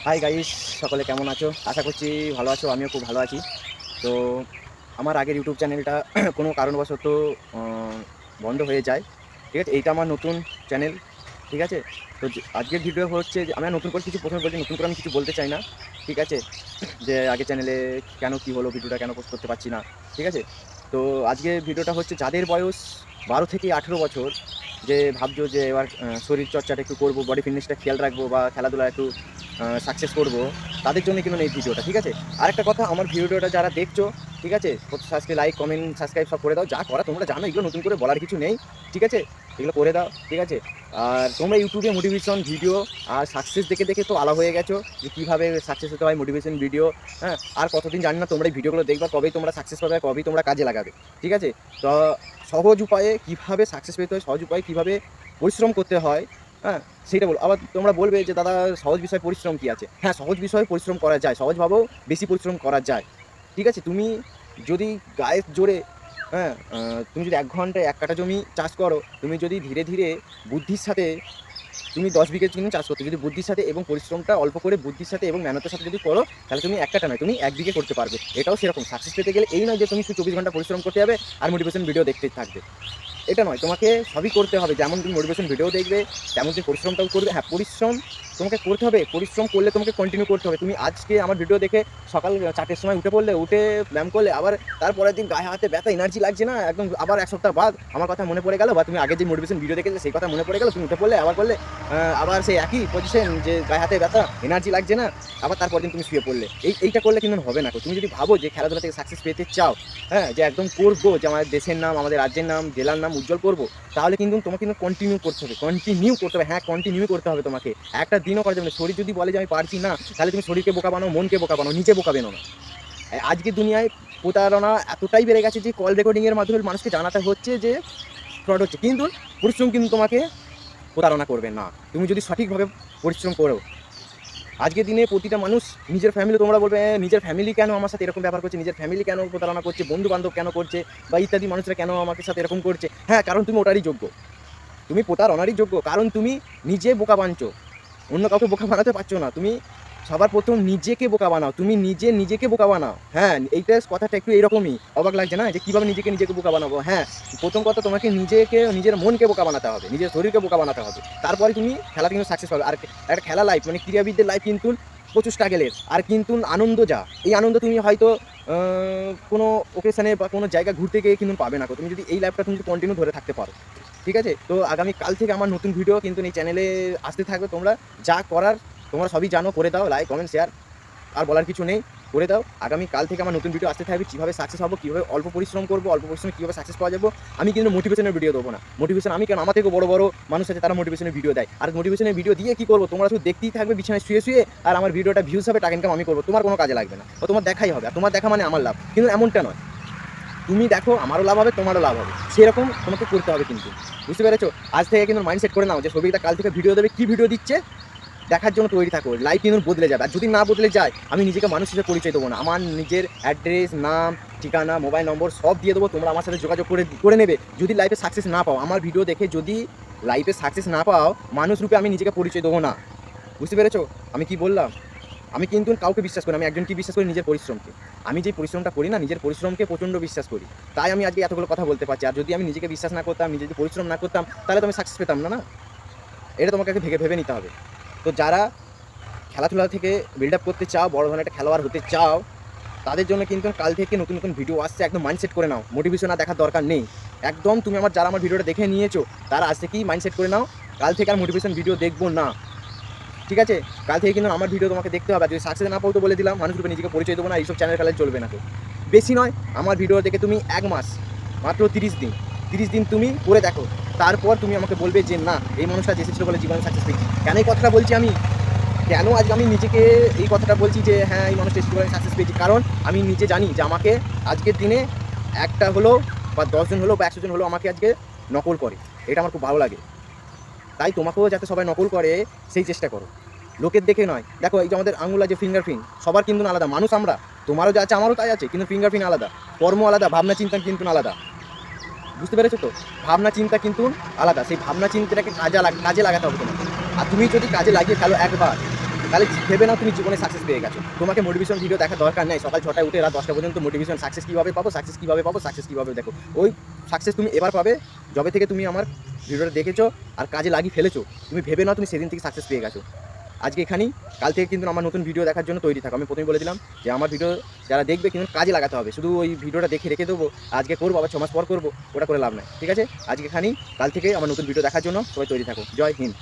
Hi guys, সকলে কেমন আছো? আশা করছি ভালো আছো। আমিও খুব ভালো আছি। তো আমার আগের ইউটিউব চ্যানেলটা কোনো কারণবশত বন্ধ হয়ে যায়। ঠিক আছে, এইটা আমার নতুন চ্যানেল। ঠিক আছে, তো আজকের ভিডিও হচ্ছে যে আমি আর নতুন করে কিছু প্রথমে বলছি, নতুন করে আমি কিছু বলতে চাই না। ঠিক আছে, যে আগের চ্যানেলে কেন কি হলো, ভিডিওটা কেন পোস্ট করতে পারছি না। ঠিক আছে, তো আজকে ভিডিওটা হচ্ছে যাদের বয়স 12 থেকে 18 বছর, যে ভাবছো যে এবার শরীর চর্চাটা একটু করবো, বডি ফিটনেসটা খেয়াল রাখবো বা খেলাধুলা একটু সাকসেস করব, তাদের জন্য কিন্তু এই ভিডিওটা। ঠিক আছে, আরেকটা কথা, আমার ভিডিওটা যারা দেখছো, ঠিক আছে, সাবস্ক্রাইব, লাইক, কমেন্ট, সাবস্ক্রাইব সব করে দাও। যা করা তোমরা জানো, এগুলো নতুন করে বলার কিছু নেই। ঠিক আছে, এগুলো করে দাও। ঠিক আছে, আর তোমরা ইউটিউবে মোটিভেশন ভিডিও আর সাকসেস দেখে দেখে তো আলা হয়ে গেছো যে কীভাবে সাকসেস হতে হয়, মোটিভেশন ভিডিও। হ্যাঁ, আর কতদিন জানি না তোমরা এই ভিডিওগুলো দেখবা, কবেই তোমরা সাকসেস পাবে, কবেই তোমরা কাজে লাগাবে। ঠিক আছে, তো সহজ উপায়ে কীভাবে সাকসেস পেতে হয়, সহজ উপায়ে কীভাবে পরিশ্রম করতে হয়, হ্যাঁ সেইটা বলো। আবার তোমরা বলবে যে দাদা সহজ বিষয় পরিশ্রম কী আছে? হ্যাঁ, সহজ বিষয়ে পরিশ্রম করা যায়, সহজভাবেও বেশি পরিশ্রম করা যায়। ঠিক আছে, তুমি যদি গায়ের জোরে, হ্যাঁ, তুমি যদি 1 ঘন্টায় 1 কাঠা জমি চাষ করো, তুমি যদি ধীরে ধীরে বুদ্ধির সাথে, তুমি 10 বিঘে জমি চাষ করতে যদি বুদ্ধির সাথে এবং পরিশ্রমটা অল্প করে বুদ্ধির সাথে এবং মেহনতের সাথে যদি করো, তাহলে তুমি 1 কাঠা নয়, তুমি 1 বিঘে করতে পারবে। এটাও সেরকম সাকসেস পেতে গেলে এই নয় যে তুমি 24 ঘন্টা পরিশ্রম করতে হবে আর মোটিভেশন ভিডিও দেখতেই থাকবে। এটা নয়, তোমাকে সবই করতে হবে। যেমন তুমি মোটিভেশন ভিডিও দেখবে, তেমন তুমি পরিশ্রমটাও করবে। হ্যাঁ, পরিশ্রম তোমাকে করতে হবে, পরিশ্রম করলে তোমাকে কন্টিনিউ করতে হবে। তুমি আজকে আমার ভিডিও দেখে সকাল 4টের সময় উঠে পড়লে, উঠে ব্যায়াম করলে, আবার তারপরের দিন গায়ে হাতে ব্যথা, এনার্জি লাগছে না একদম, আবার 1 সপ্তাহ বাদ আমার কথা মনে পড়ে গেল, বা তুমি আগে যে মোটিভেশন ভিডিও দেখেছিলে সেই কথা মনে পড়ে গেল, তুমি উঠে পড়লে আবার করলে, আবার সেই একই পজিশন, যে গায়ে হাতে ব্যথা, এনার্জি লাগছে না, আবার তারপর দিন তুমি শুয়ে পড়লে। এইটা করলে কিন্তু হবে না। তুমি যদি ভাবো যে খেলাধুলা থেকে সাকসেস পেতে চাও, হ্যাঁ, যে একদম করবো, যে আমাদের দেশের নাম, আমাদের রাজ্যের নাম, জেলার নাম উজ্জ্বল করবো, তাহলে কিন্তু তোমাকে কিন্তু কন্টিনিউ করতে হবে, কন্টিনিউ করতে হবে। হ্যাঁ, কন্টিনিউ করতে হবে তোমাকে, একটা দিনও করা যাবে না। শরীর যদি বলে যে আমি পারছি না, তাহলে তুমি শরীরকে বোকা বানাও, মনকে বোকা বানাও, নিজে বোকা বেনো না। আজকের দুনিয়ায় প্রতারণা এতটাই বেড়ে গেছে যে কল রেকর্ডিংয়ের মাধ্যমে মানুষকে জানাতে হচ্ছে যে ফ্রড হচ্ছে, কিন্তু পরিশ্রম কিন্তু তোমাকে প্রতারণা করবে না, তুমি যদি সঠিকভাবে পরিশ্রম করো। আজকের দিনে প্রতিটা মানুষ নিজের ফ্যামিলি, তোমরা বলবে নিজের ফ্যামিলি কেন আমার সাথে এরকম ব্যবহার করছে, নিজের ফ্যামিলি কেন প্রতারণা করছে, বন্ধু বান্ধব কেন করছে, বা ইত্যাদি মানুষরা কেন আমাকে সাথে এরকম করছে। হ্যাঁ, কারণ তুমি ওটারই যোগ্য, তুমি প্রতারণারই যোগ্য, কারণ তুমি নিজে বোকা বানছো, অন্য কাউকে বোকা বানাতে পারছো না। তুমি সবার প্রথম নিজেকে বোকা বানাও, তুমি নিজেকে বোকা বানাও। হ্যাঁ, এইটা কথাটা একটু এরকমই অবাক লাগছে না, যে কীভাবে নিজেকে বোকা বানাবো। হ্যাঁ, প্রথম কথা তোমাকে নিজের মনকে বোকা বানাতে হবে, নিজের শরীরকে বোকা বানাতে হবে, তারপরে তুমি খেলাতে কিন্তু সাকসেস পাবে। আর একটা খেলা লাইফ মানে ক্রীড়াবিদদের লাইফ কিন্তু প্রচুর স্ট্রাগেলের, আর কিন্তু আনন্দ যা, এই আনন্দ তুমি হয়তো কোনো ওকেশনে বা কোনো জায়গা ঘুরতে গিয়ে কিন্তু পাবে না। তুমি যদি এই লাইফটা তুমি যদি কন্টিনিউ ধরে থাকতে পারো। ঠিক আছে, তো আগামী কাল থেকে আমার নতুন ভিডিও কিন্তু এই চ্যানেলে আসতে থাকবে। তোমরা যা করার তোমরা সবই জানো, করে দাও, লাইক, কমেন্ট, শেয়ার, আর বলার কিছু নেই, করে দাও। আগামী কাল থেকে আমার নতুন ভিডিও আসতে থাকবে, কীভাবে সাকসেস হবো, কীভাবে অল্প পরিশ্রম করবো, অল্প পরিশ্রমে কীভাবে সাকসেস পাওয়া যাবো। আমি কিন্তু মোটিভেশনের ভিডিও দেবো না। মোটিভেশন আমি কেন, আমার থেকে বড় বড় মানুষ আছে, তারা মোটিভেশনের ভিডিও দেয়। আর মোটিভেশনের ভিডিও দিয়ে কী করবো, তোমরা শুধু দেখতেই থাকবে বিছানায় শুয়ে শুয়ে, আর আমার ভিডিওটা ভিউজ হবে, টাকা ইনকাম আমি করবো, তোমার কোনো কাজে লাগবে না, ও তোমার দেখাই হবে, আর তোমার দেখা মানে আমার লাভ। কিন্তু এমনটা নয়, তুমি দেখো আমারও লাভ হবে, তোমারও লাভ হবে, সেরকম তোমাকে করতে হবে। কিন্তু বুঝতে পেরেছো? আজ থেকে কিন্তু মাইন্ডসেট করে নাও যে সবিতা কাল থেকে ভিডিও দেবে, কী ভিডিও দিচ্ছে দেখার জন্য তৈরি থাকো। লাইফ কিন্তু বদলে যাবে, আর যদি না বদলে যায়, আমি নিজেকে মানুষ হিসেবে পরিচয় দেবো না। আমার নিজের অ্যাড্রেস, নাম, ঠিকানা, মোবাইল নম্বর সব দিয়ে দেবো, তোমরা আমার সাথে যোগাযোগ করে নেবে। যদি লাইফে সাকসেস না পাও, আমার ভিডিও দেখে যদি লাইফে সাকসেস না পাও, মানুষ রূপে আমি নিজেকে পরিচয় দেবো না। বুঝতে পেরেছো আমি কি বললাম? আমি কিন্তু কাউকে বিশ্বাস করি, আমি একজনকে বিশ্বাস করি, নিজের পরিশ্রমকে। আমি যে পরিশ্রমটা করি না, নিজের পরিশ্রমকে প্রচণ্ড বিশ্বাস করি, তাই আমি আজকে এতগুলো কথা বলতে পারছি। আর যদি আমি নিজেকে বিশ্বাস না করতাম, নিজে যদি পরিশ্রম না করতাম, তাহলে তো আমি সাকসেস পেতাম না। এটা তোমাকে ভেবে নিতে হবে। তো যারা খেলাধুলা থেকে বিল্ড আপ করতে চাও, বড় ধরনের একটা খেলোয়াড় হতে চাও, তাদের জন্য কিন্তু কাল থেকে নতুন নতুন ভিডিও আসছে। একদম মাইন্ডসেট করে নাও, মোটিভেশন আর দেখার দরকার নেই। একদম তুমি যারা আমার ভিডিওটা দেখে নিয়েছো, তারা আজ থেকেই মাইন্ডসেট করে নাও, কাল থেকে আর মোটিভেশন ভিডিও দেখবো না। ঠিক আছে, কাল থেকে কিন্তু আমার ভিডিও তোমাকে দেখতে হবে। যদি সাকসেস না পাও তো বলে দিলাম, মানুষ রূপে নিজেকে পরিচয় দেবো না, এইসব চ্যানেল ফেলে চলবে না। তো বেশি নয়, আমার ভিডিও দেখে তুমি 1 মাস, মাত্র 30 দিন তুমি করে দেখো, তারপর তুমি আমাকে বলবে যে না, এই মানুষটা এসেছিল বলে জীবনে সাকসেস পেয়েছি। কেন এই কথাটা বলছি আমি, কেন আজকে আমি নিজেকে এই কথাটা বলছি যে হ্যাঁ, এই মানুষটা এসেছিল বলে সাকসেস পেয়েছি? কারণ আমি নিজে জানি যে আমাকে আজকের দিনে একটা হলো বা 10 জন হলো বা 100 জন হলো আমাকে আজকে নকল করে, এটা আমার খুব ভালো লাগে। তাই তোমাকেও যাতে সবাই নকল করে সেই চেষ্টা করো, লোকের দেখে নয়। দেখো, এই যে আমাদের আঙুল আছে, ফিঙ্গারপ্রিন্ট সবার কিন্তু আলাদা, মানুষ আমরা, তোমারও যা আছে আমারও তাই আছে, কিন্তু ফিঙ্গারপ্রিন্ট আলাদা, কর্ম আলাদা, ভাবনা চিন্তা কিন্তু আলাদা। বুঝতে পেরেছো তো? ভাবনা চিন্তা কিন্তু আলাদা, সেই ভাবনা চিন্তাটাকে কাজে লাগাতে হবে তোমাকে। আর তুমি যদি কাজে লাগিয়ে ফেলো একবার, তাহলে ভেবে নাও তুমি জীবনে সাকসেস পেয়ে গেছো। তোমাকে মোটিভেশন ভিডিও দেখার দরকার নেই, সকাল 6টায় উঠে রাত 10টা পর্যন্ত মোটিভেশন সাকসেস কীভাবে পাবো, সাকসেস কীভাবে পাবো, সাকসেস কীভাবে দেখো। ওই সাকসেস তুমি এবার পাবে যবে থেকে তুমি আমার ভিডিওটা দেখেছো আর কাজে লাগিয়ে ফেলেছো। তুমি ভেবে নাও তুমি সেদিন থেকে সাকসেস পেয়ে গেছো। আজকে এখানেই, কাল থেকে কিন্তু আমার নতুন ভিডিও দেখার জন্য তৈরি থাকো। আমি প্রথমেই বলে দিলাম যে আমার ভিডিও যারা দেখবে কিন্তু কাজে লাগাতে হবে। শুধু ওই ভিডিওটা দেখে রেখে দেবো, আজকে করবো আবার 6 মাস পর করবো, ওটা করে লাভ নাই। ঠিক আছে, আজকে এখানেই, কাল থেকে আমার নতুন ভিডিও দেখার জন্য সবাই তৈরি থাকো। জয় হিন্দ।